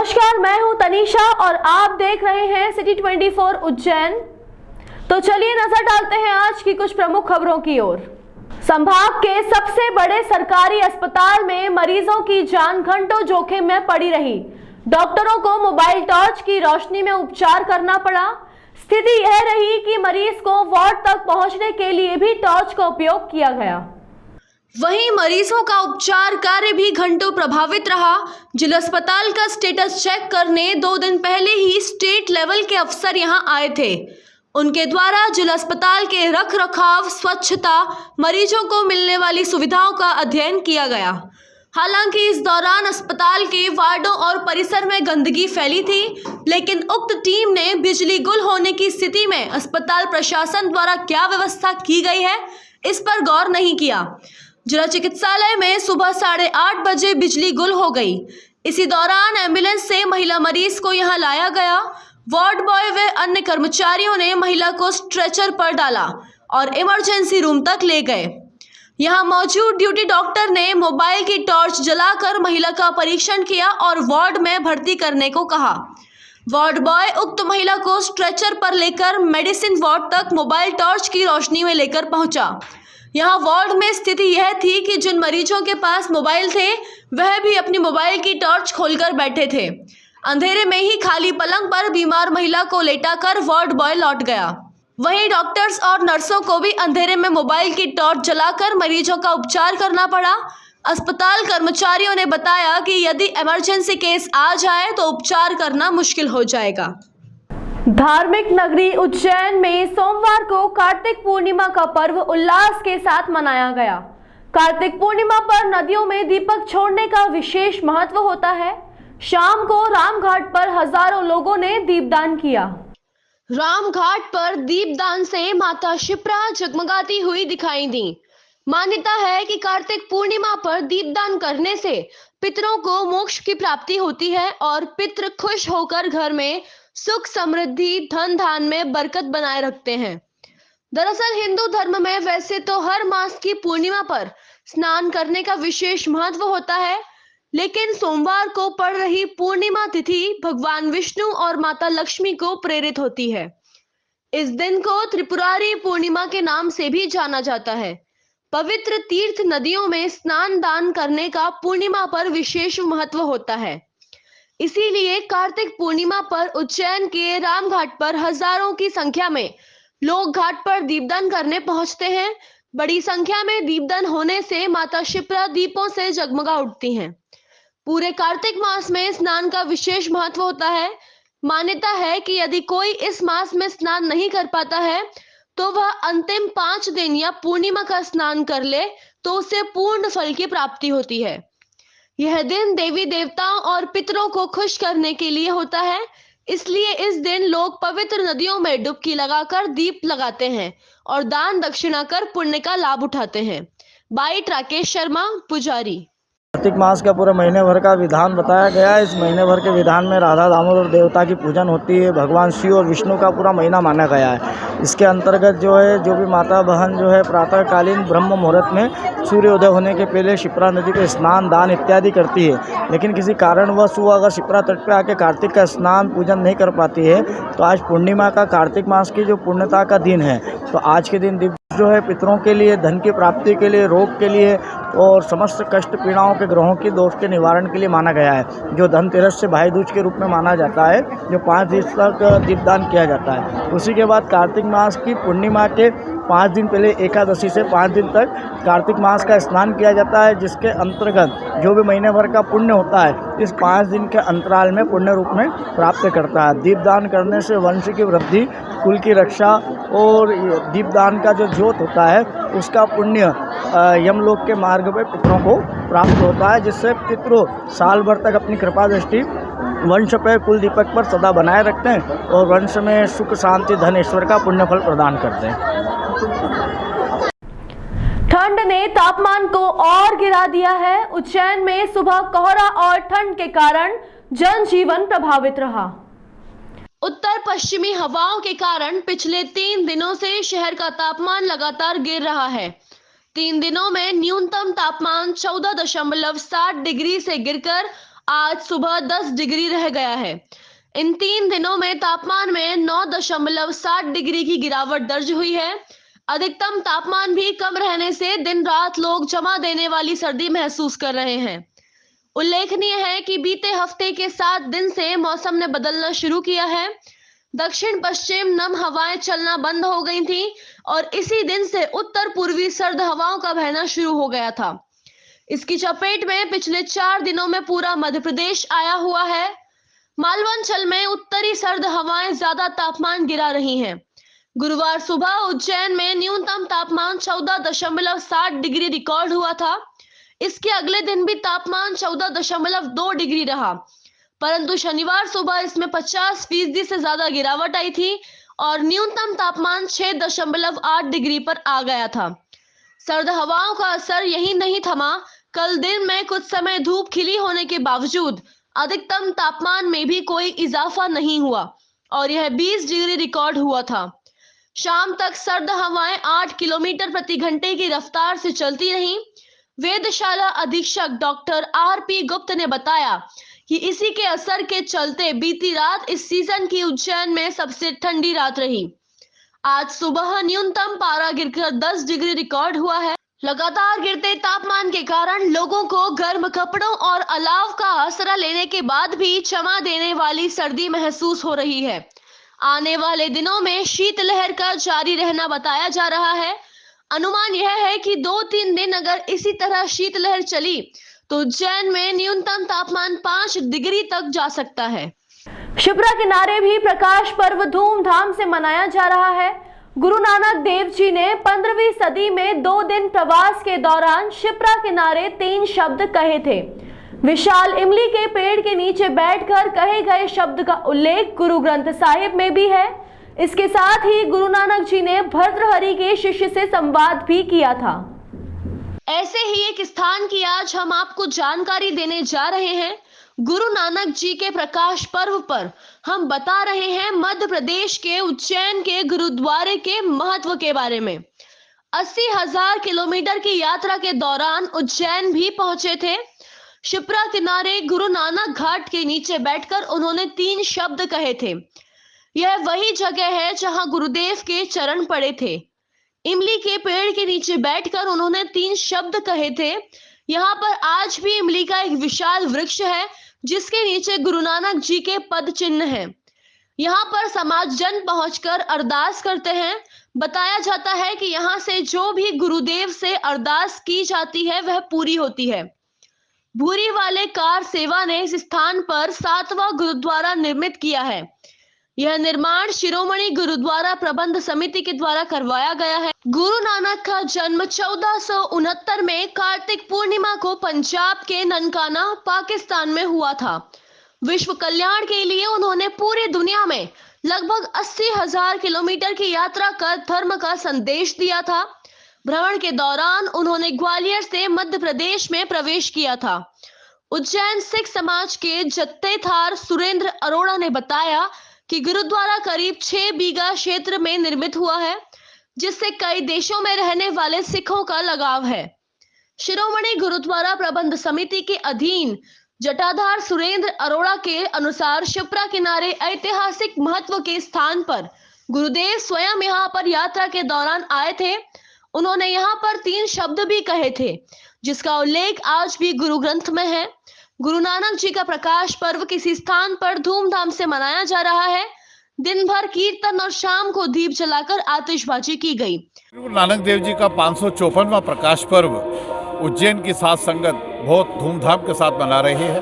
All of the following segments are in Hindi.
नमस्कार, मैं हूं तनीषा और आप देख रहे हैं सिटी 24 उज्जैन। तो चलिए नजर डालते हैं आज की कुछ प्रमुख खबरों की ओर। संभाग के सबसे बड़े सरकारी अस्पताल में मरीजों की जान घंटों जोखिम में पड़ी रही। डॉक्टरों को मोबाइल टॉर्च की रोशनी में उपचार करना पड़ा। स्थिति यह रही कि मरीज को वार्ड तक पहुंचने के लिए भी टॉर्च का उपयोग किया गया। वहीं मरीजों का उपचार कार्य भी घंटों प्रभावित रहा। जिला अस्पताल का स्टेटस चेक करने 2 दिन पहले ही स्टेट लेवल के अफसर यहां आए थे। उनके द्वारा जिला अस्पताल के रख रखाव, स्वच्छता, मरीजों को मिलने वाली सुविधाओं का अध्ययन किया गया। हालांकि इस दौरान अस्पताल के वार्डों और परिसर में गंदगी फैली थी, लेकिन उक्त टीम ने बिजली गुल होने की स्थिति में अस्पताल प्रशासन द्वारा क्या व्यवस्था की गई है, इस पर गौर नहीं किया। जिला चिकित्सालय में सुबह 8:30 बजे बिजली गुल हो गई। इसी दौरान एम्बुलेंस से महिला मरीज को यहां लाया गया। वार्ड बॉय व अन्य कर्मचारियों ने महिला को स्ट्रेचर पर डाला और इमरजेंसी रूम तक ले गए। यहां मौजूद ड्यूटी डॉक्टर ने मोबाइल की टॉर्च जलाकर महिला का परीक्षण किया और वार्ड में भर्ती करने को कहा। वार्ड बॉय उक्त महिला को स्ट्रेचर पर लेकर मेडिसिन वार्ड तक मोबाइल टॉर्च की रोशनी में लेकर पहुंचा। यहाँ वार्ड में स्थिति यह थी कि जिन मरीजों के पास मोबाइल थे वह भी अपनी मोबाइल की टॉर्च खोलकर बैठे थे। अंधेरे में ही खाली पलंग पर बीमार महिला को लेटाकर वार्ड बॉय लौट गया। वहीं डॉक्टर्स और नर्सों को भी अंधेरे में मोबाइल की टॉर्च जलाकर मरीजों का उपचार करना पड़ा। अस्पताल कर्मचारियों ने बताया कि यदि इमरजेंसी केस आ जाए तो उपचार करना मुश्किल हो जाएगा। धार्मिक नगरी उज्जैन में सोमवार को कार्तिक पूर्णिमा का पर्व उल्लास के साथ मनाया गया। कार्तिक पूर्णिमा पर नदियों में दीपक छोड़ने का विशेष महत्व होता है। शाम को रामघाट पर हजारों लोगों ने दीपदान किया। रामघाट पर दीपदान से माता शिप्रा जगमगाती हुई दिखाई दी। मान्यता है कि कार्तिक पूर्णिमा पर दीपदान करने से पितरों को मोक्ष की प्राप्ति होती है और पितृ खुश होकर घर में सुख, समृद्धि, धन धान में बरकत बनाए रखते हैं। दरअसल हिंदू धर्म में वैसे तो हर मास की पूर्णिमा पर स्नान करने का विशेष महत्व होता है, लेकिन सोमवार को पड़ रही पूर्णिमा तिथि भगवान विष्णु और माता लक्ष्मी को प्रेरित होती है। इस दिन को त्रिपुरारी पूर्णिमा के नाम से भी जाना जाता है। पवित्र तीर्थ नदियों में स्नान दान करने का पूर्णिमा पर विशेष महत्व होता है। इसीलिए कार्तिक पूर्णिमा पर उज्जैन के रामघाट पर हजारों की संख्या में लोग घाट पर दीपदान करने पहुंचते हैं। बड़ी संख्या में दीपदान होने से माता शिप्रा दीपों से जगमगा उठती हैं। पूरे कार्तिक मास में स्नान का विशेष महत्व होता है। मान्यता है कि यदि कोई इस मास में स्नान नहीं कर पाता है तो वह अंतिम 5 दिन या पूर्णिमा का स्नान कर ले तो उसे पूर्ण फल की प्राप्ति होती है। यह दिन देवी देवताओं और पितरों को खुश करने के लिए होता है, इसलिए इस दिन लोग पवित्र नदियों में डुबकी लगाकर दीप लगाते हैं और दान दक्षिणा कर पुण्य का लाभ उठाते हैं। बाइट राकेश शर्मा, पुजारी। कार्तिक मास का पूरे महीने भर का विधान बताया गया है। इस महीने भर के विधान में राधा दामोदर देवता की पूजन होती है। भगवान शिव और विष्णु का पूरा महीना माना गया है। इसके अंतर्गत जो भी माता बहन प्रातःकालीन ब्रह्म मुहूर्त में सूर्योदय होने के पहले शिप्रा नदी पे स्नान दान इत्यादि करती है। लेकिन किसी कारणवश वो अगर शिप्रा तट पे आके कार्तिक का स्नान पूजन नहीं कर पाती है तो आज पूर्णिमा का कार्तिक मास की जो पुण्यता का दिन है, तो आज के दिन पितरों के लिए, धन की प्राप्ति के लिए, रोग के लिए और समस्त कष्ट पीड़ाओं के ग्रहों की दोष के निवारण के लिए माना गया है। जो धनतेरस से भाई दूज के रूप में माना जाता है, जो 5 दिन तक दीपदान किया जाता है। उसी के बाद कार्तिक मास की पूर्णिमा के 5 दिन पहले एकादशी से 5 दिन तक कार्तिक मास का स्नान किया जाता है, जिसके अंतर्गत जो भी महीने भर का पुण्य होता है इस 5 दिन के अंतराल में पुण्य रूप में प्राप्त करता है। दीपदान करने से वंश की वृद्धि, कुल की रक्षा और दीपदान का जो ज्योत होता है उसका पुण्य यमलोक के मार्ग में पितरों को प्राप्त होता है, जिससे पितरों साल भर तक अपनी कृपा दृष्टि वंश पर, कुल दीपक पर सदा बनाए रखते हैं और वंश में सुख, शांति, धन, ईश्वर का पुण्य फल प्रदान करते हैं। ठंड ने तापमान को और गिरा दिया है। उज्जैन में सुबह कोहरा और ठंड के कारण जनजीवन प्रभावित रहा। उत्तर पश्चिमी हवाओं के कारण पिछले 3 दिनों से शहर का तापमान लगातार गिर रहा है। 3 दिनों में न्यूनतम तापमान 14.7 डिग्री से गिरकर आज सुबह 10 डिग्री रह गया है। इन 3 दिनों में तापमान में 9.7 डिग्री की गिरावट दर्ज हुई है। अधिकतम तापमान भी कम रहने से दिन रात लोग जमा देने वाली सर्दी महसूस कर रहे हैं। उल्लेखनीय है कि बीते हफ्ते के 7 दिन से मौसम ने बदलना शुरू किया है। दक्षिण पश्चिम नम हवाएं चलना बंद हो गई थी और इसी दिन से उत्तर पूर्वी सर्द हवाओं का बहना शुरू हो गया था। इसकी चपेट में पिछले 4 दिनों में पूरा मध्य प्रदेश आया हुआ है। मालवांचल में उत्तरी सर्द हवाएं ज्यादा तापमान गिरा रही हैं। गुरुवार सुबह उज्जैन में न्यूनतम तापमान 14.7 डिग्री रिकॉर्ड हुआ था। इसके अगले दिन भी तापमान 14.2 डिग्री रहा, परंतु शनिवार सुबह इसमें 50% से ज्यादा गिरावट आई थी और न्यूनतम तापमान 6.8 डिग्री पर आ गया था। सर्द हवाओं का असर यही नहीं थमा। कल दिन में कुछ समय धूप खिली होने के बावजूद अधिकतम तापमान में भी कोई इजाफा नहीं हुआ और यह 20 डिग्री रिकॉर्ड हुआ था। शाम तक सर्द हवाएं 8 किलोमीटर प्रति घंटे की रफ्तार से चलती रहीं। वेधशाला अधीक्षक डॉक्टर आर.पी. गुप्त ने बताया कि इसी के असर के चलते बीती रात इस सीजन की उज्जैन में सबसे ठंडी रात रही। आज सुबह न्यूनतम पारा गिरकर 10 डिग्री रिकॉर्ड हुआ है। लगातार गिरते तापमान के कारण लोगों को गर्म कपड़ों और अलाव का आसरा लेने के बाद भी चमा देने वाली सर्दी महसूस हो रही है। आने वाले दिनों में शीतलहर का जारी रहना बताया जा रहा है। अनुमान यह है कि 2-3 दिन अगर इसी तरह शीतलहर चली तो उज्जैन में न्यूनतम तापमान 5 डिग्री तक जा सकता है। शिप्रा किनारे भी प्रकाश पर्व धूमधाम से मनाया जा रहा है। गुरु नानक देव जी ने 15वीं सदी में 2 दिन प्रवास के दौरान शिप्रा किनारे 3 शब्द कहे थे। विशाल इमली के पेड़ के नीचे बैठकर कहे गए शब्द का उल्लेख गुरु ग्रंथ साहिब में भी है। इसके साथ ही गुरु नानक जी ने भर्तृहरि के शिष्य से संवाद भी किया था। ऐसे ही एक स्थान की आज हम आपको जानकारी देने जा रहे हैं। गुरु नानक जी के प्रकाश पर्व पर हम बता रहे हैं मध्य प्रदेश के उज्जैन के गुरुद्वारे के महत्व के बारे में। 80,000 किलोमीटर की यात्रा के दौरान उज्जैन भी पहुंचे थे। शिप्रा किनारे गुरु नानक घाट के नीचे बैठकर उन्होंने 3 शब्द कहे थे। यह वही जगह है जहां गुरुदेव के चरण पड़े थे। इमली के पेड़ के नीचे बैठकर उन्होंने 3 शब्द कहे थे। यहाँ पर आज भी इमली का एक विशाल वृक्ष है जिसके नीचे गुरु नानक जी के पद चिन्ह हैं। यहाँ पर समाजजन पहुंचकर अरदास करते हैं। बताया जाता है कि यहाँ से जो भी गुरुदेव से अरदास की जाती है वह पूरी होती है। भूरी वाले कार सेवा ने इस स्थान पर 7वां गुरुद्वारा निर्मित किया है। यह निर्माण शिरोमणि गुरुद्वारा प्रबंध समिति के द्वारा करवाया गया है। गुरु नानक का जन्म 1469 में कार्तिक पूर्णिमा को पंजाब के ननकाना पाकिस्तान में हुआ था। विश्व कल्याण के लिए उन्होंने पूरी दुनिया में लगभग 80,000 किलोमीटर की यात्रा कर धर्म का संदेश दिया था। भ्रमण के दौरान उन्होंने ग्वालियर से मध्य प्रदेश में प्रवेश किया था। उज्जैन सिख समाज के जत्थेदार सुरेंद्र अरोड़ा ने बताया कि गुरुद्वारा करीब 6 बीघा क्षेत्र में निर्मित हुआ है, जिससे कई देशों में रहने वाले सिखों का लगाव है। शिरोमणि गुरुद्वारा प्रबंध समिति के अधीन जटाधार सुरेंद्र अरोड़ा के अनुसार शिप्रा किनारे ऐतिहासिक महत्व के स्थान पर गुरुदेव स्वयं यहाँ पर यात्रा के दौरान आए थे। उन्होंने यहाँ पर 3 शब्द भी कहे थे, जिसका उल्लेख आज भी गुरु ग्रंथ में है। गुरु नानक जी का प्रकाश पर्व किसी स्थान पर धूमधाम से मनाया जा रहा है। दिन भर कीर्तन और शाम को दीप जलाकर आतिशबाजी की गई। गुरु नानक देव जी का 554वां प्रकाश पर्व उज्जैन की साध संगत बहुत धूमधाम के साथ मना रही है।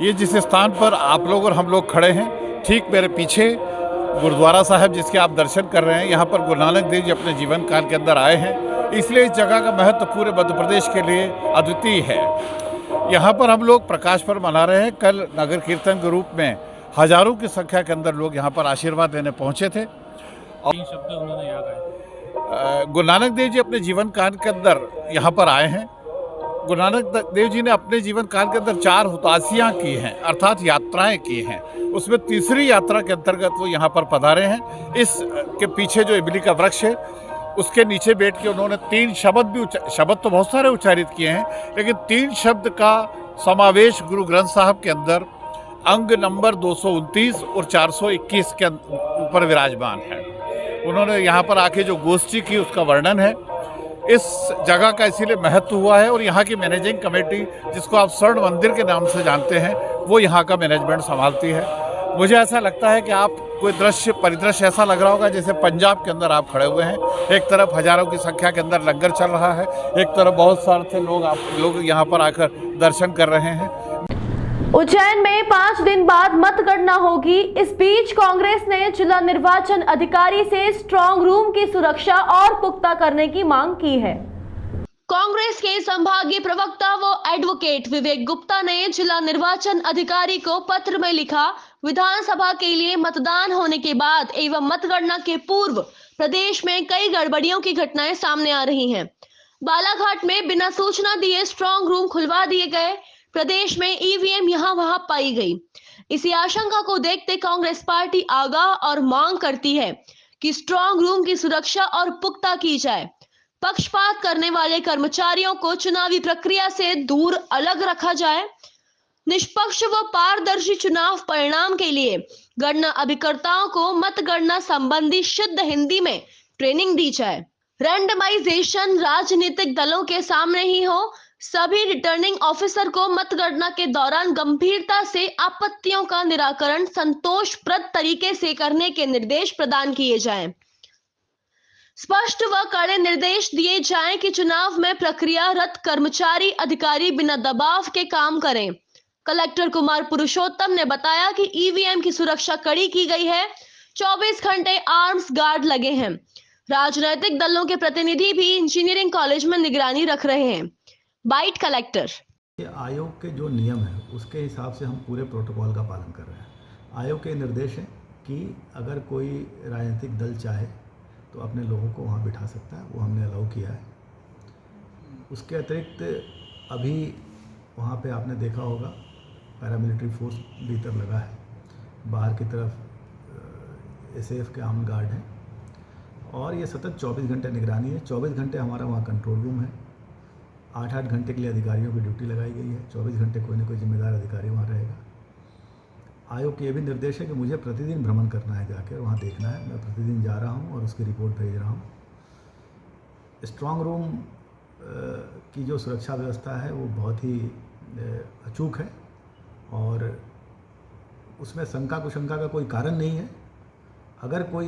ये जिस स्थान पर आप लोग और हम लोग खड़े हैं, ठीक मेरे पीछे गुरुद्वारा साहब जिसके आप दर्शन कर रहे हैं, यहाँ पर गुरु नानक देव जी अपने जीवन काल के अंदर आए हैं। इसलिए इस जगह का महत्व पूरे मध्य प्रदेश के लिए अद्वितीय है। यहाँ पर हम लोग प्रकाश पर्व मना रहे हैं। कल नगर कीर्तन के रूप में हजारों की संख्या के अंदर लोग यहाँ पर आशीर्वाद देने पहुँचे थे। और गुरु नानक देव जी अपने जीवन काल के अंदर यहाँ पर आए हैं। गुरु नानक देव जी ने अपने जीवन काल के अंदर 4 हुतासियाँ की हैं, अर्थात यात्राएं की हैं। उसमें तीसरी यात्रा के अंतर्गत वो यहाँ पर पधारे हैं। इस के पीछे जो इमली का वृक्ष है उसके नीचे बैठ के उन्होंने 3 शब्द भी शब्द तो बहुत सारे उच्चारित किए हैं, लेकिन 3 शब्द का समावेश गुरु ग्रंथ साहब के अंदर अंग नंबर 229 और 421 के ऊपर विराजमान है। उन्होंने यहाँ पर आके जो गोष्ठी की उसका वर्णन है। इस जगह का इसीलिए महत्व हुआ है और यहाँ की मैनेजिंग कमेटी, जिसको आप स्वर्ण मंदिर के नाम से जानते हैं, वो यहाँ का मैनेजमेंट संभालती है। मुझे ऐसा लगता है कि आप कोई परिदृश्य ऐसा लग रहा होगा जैसे पंजाब के अंदर आप खड़े हुए हैं। एक तरफ हजारों की संख्या के अंदर लंगर चल रहा है, एक तरफ बहुत सारे लोग यहाँ पर आकर दर्शन कर रहे हैं। उज्जैन में 5 दिन बाद मतगणना होगी। इस बीच कांग्रेस ने जिला निर्वाचन अधिकारी से स्ट्रांग रूम की सुरक्षा और पुख्ता करने की मांग की है। कांग्रेस के संभागीय प्रवक्ता व एडवोकेट विवेक गुप्ता ने जिला निर्वाचन अधिकारी को पत्र में लिखा, विधानसभा के लिए मतदान होने के बाद एवं मतगणना के पूर्व प्रदेश में कई गड़बड़ियों की घटनाएं सामने आ रही हैं। बालाघाट में बिना सूचना दिए स्ट्रांग रूम खुलवा दिए गए। प्रदेश में ईवीएम यहां वहां पाई गई। इसी आशंका को देखते कांग्रेस पार्टी आगाह और मांग करती है कि स्ट्रांग रूम की सुरक्षा और पुख्ता की जाए। पक्षपात करने वाले कर्मचारियों को चुनावी प्रक्रिया से दूर अलग रखा जाए। निष्पक्ष व पारदर्शी चुनाव परिणाम के लिए गणना अभिकर्ताओं को मतगणना संबंधी शुद्ध हिंदी में ट्रेनिंग दी जाए। रैंडमाइजेशन राजनीतिक दलों के सामने ही हो। सभी रिटर्निंग ऑफिसर को मतगणना के दौरान गंभीरता से आपत्तियों का निराकरण संतोषप्रद तरीके से करने के निर्देश प्रदान किए जाएं। स्पष्ट व कड़े निर्देश दिए जाएं कि चुनाव में प्रक्रियारत कर्मचारी अधिकारी बिना दबाव के काम करें। कलेक्टर कुमार पुरुषोत्तम ने बताया कि ईवीएम की सुरक्षा कड़ी की गई है। 24 घंटे आर्म्स गार्ड लगे हैं। राजनीतिक दलों के प्रतिनिधि भी इंजीनियरिंग कॉलेज में निगरानी रख रहे हैं। Bite collector. आयोग के जो नियम है उसके हिसाब से हम पूरे प्रोटोकॉल का पालन कर रहे हैं। आयोग के निर्देश है कि अगर कोई राजनीतिक दल चाहे तो अपने लोगों को वहाँ बिठा सकता है, वो हमने अलाउ किया है। उसके अतिरिक्त अभी वहाँ पे आपने देखा होगा पैरामिलिट्री फोर्स भीतर लगा है, बाहर की तरफ एसएएफ के आर्म्ड गार्ड हैं और ये सतत 24 घंटे निगरानी है। 24 घंटे हमारा वहाँ कंट्रोल रूम है। 8-8 घंटे के लिए अधिकारियों की ड्यूटी लगाई गई है। 24 घंटे कोई ना कोई जिम्मेदार अधिकारी वहाँ रहेगा। आयोग के ये भी निर्देश है कि मुझे प्रतिदिन भ्रमण करना है, जाकर वहाँ देखना है। मैं प्रतिदिन जा रहा हूँ और उसकी रिपोर्ट भेज रहा हूँ। स्ट्रांग रूम की जो सुरक्षा व्यवस्था है वो बहुत ही अचूक है और उसमें शंका कुशंका का कोई कारण नहीं है। अगर कोई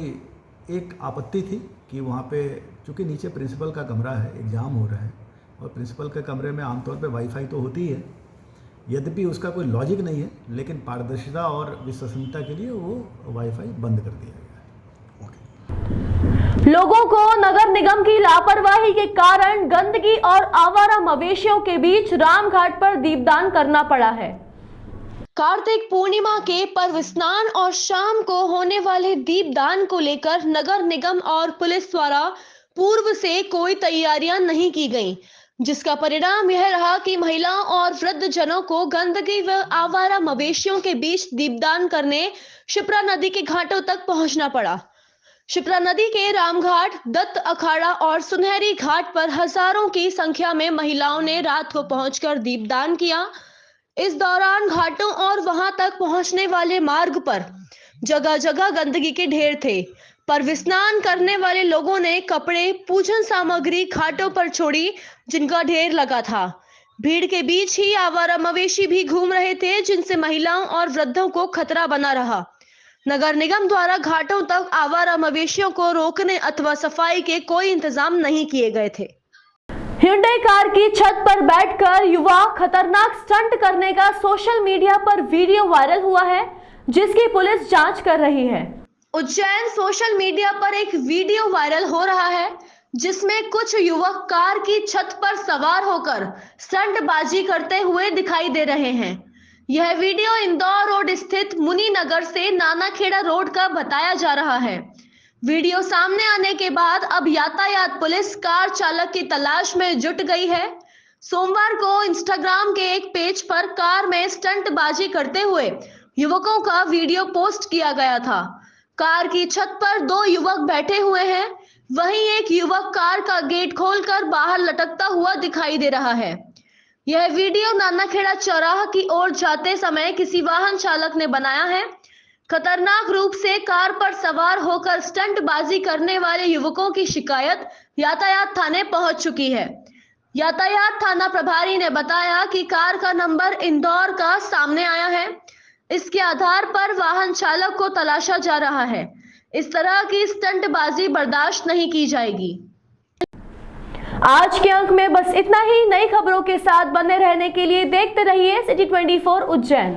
एक आपत्ति थी कि वहाँ पे चूँकि नीचे प्रिंसिपल का कमरा है, एग्ज़ाम हो रहा है और प्रिंसिपल के कमरे में आमतौर पे वाईफाई तो होती है, यद्यपि उसका कोई लॉजिक नहीं है, लेकिन पारदर्शिता और विश्वसनीयता के लिए वो वाईफाई बंद कर दिया गया है। लोगों को नगर निगम की लापरवाही के कारण गंदगी और आवारा मवेशियों के बीच रामघाट पर दीपदान करना पड़ा है। कार्तिक पूर्णिमा के पर्व स्नान और शाम को होने वाले दीपदान को लेकर नगर निगम और पुलिस द्वारा पूर्व से कोई तैयारियां नहीं की गईं, जिसका परिणाम यह रहा कि महिलाओं और वृद्ध जनों को गंदगी व आवारा मवेशियों के बीच दीपदान करने शिप्रा नदी के घाटों तक पहुंचना पड़ा। शिप्रा नदी के रामघाट, दत्त अखाड़ा और सुनहरी घाट पर हजारों की संख्या में महिलाओं ने रात को पहुंचकर दीपदान किया। इस दौरान घाटों और वहां तक पहुंचने वाले मार्ग पर जगह जगह गंदगी के ढेर थे। पर स्नान करने वाले लोगों ने कपड़े, पूजन सामग्री घाटों पर छोड़ी, जिनका ढेर लगा था। भीड़ के बीच ही आवारा मवेशी भी घूम रहे थे, जिनसे महिलाओं और वृद्धों को खतरा बना रहा। नगर निगम द्वारा घाटों तक आवारा मवेशियों को रोकने अथवा सफाई के कोई इंतजाम नहीं किए गए थे। hyundai कार की छत पर बैठकर युवा खतरनाक स्टंट करने का सोशल मीडिया पर वीडियो वायरल हुआ है, जिसकी पुलिस जांच कर रही है। उज्जैन सोशल मीडिया पर एक वीडियो वायरल हो रहा है, जिसमें कुछ युवक कार की छत पर सवार होकर स्टंटबाजी करते हुए दिखाई दे रहे हैं। यह वीडियो इंदौर रोड स्थित मुनि नगर से नानाखेड़ा रोड का बताया जा रहा है। वीडियो सामने आने के बाद अब यातायात पुलिस कार चालक की तलाश में जुट गई है। सोमवार को इंस्टाग्राम के एक पेज पर कार में स्टंटबाजी करते हुए युवकों का वीडियो पोस्ट किया गया था। कार की छत पर 2 युवक बैठे हुए हैं, वहीं एक युवक कार का गेट खोलकर बाहर लटकता हुआ दिखाई दे रहा है। यह वीडियो नानाखेड़ा चौराहा की ओर जाते समय किसी वाहन चालक ने बनाया है। खतरनाक रूप से कार पर सवार होकर स्टंटबाजी करने वाले युवकों की शिकायत यातायात थाने पहुंच चुकी है। यातायात थाना प्रभारी ने बताया कि कार का नंबर इंदौर का सामने आया है। इसके आधार पर वाहन चालक को तलाशा जा रहा है। इस तरह की स्टंटबाजी बर्दाश्त नहीं की जाएगी। आज के अंक में बस इतना ही। नई खबरों के साथ बने रहने के लिए देखते रहिए सिटी 24 उज्जैन।